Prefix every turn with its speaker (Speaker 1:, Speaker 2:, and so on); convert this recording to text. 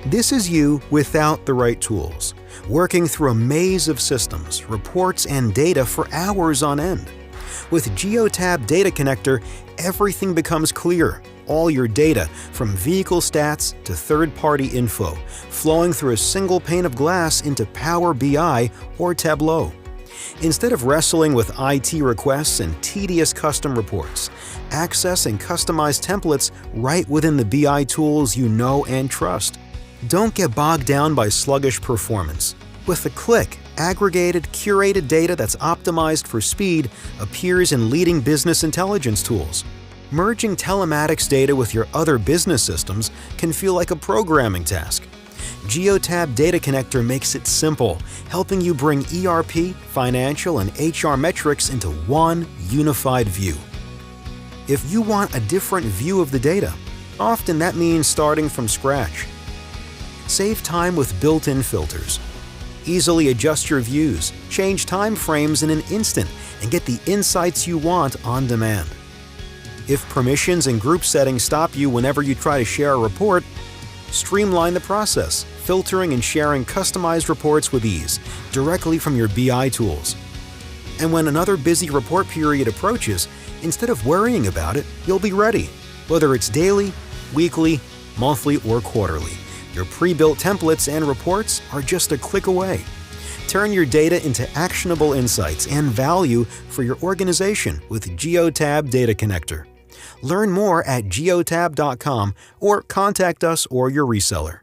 Speaker 1: This is you without the right tools, working through a maze of systems, reports, and data for hours on end. With Geotab Data Connector, everything becomes clear. All your data, from vehicle stats to third-party info, flowing through a single pane of glass into Power BI or Tableau. Instead of wrestling with IT requests and tedious custom reports, access and customize templates right within the BI tools you know and trust. Don't get bogged down by sluggish performance. With a click, aggregated, curated data that's optimized for speed appears in leading business intelligence tools. Merging telematics data with your other business systems can feel like a programming task. Geotab Data Connector makes it simple, helping you bring ERP, financial, and HR metrics into one unified view. If you want a different view of the data, often that means starting from scratch. Save time with built-in filters. Easily adjust your views, change time frames in an instant, and get the insights you want on demand. If permissions and group settings stop you whenever you try to share a report, streamline the process, filtering and sharing customized reports with ease, directly from your BI tools. And when another busy report period approaches, instead of worrying about it, you'll be ready. Whether it's daily, weekly, monthly, or quarterly, your pre-built templates and reports are just a click away. Turn your data into actionable insights and value for your organization with Geotab Data Connector. Learn more at geotab.com or contact us or your reseller.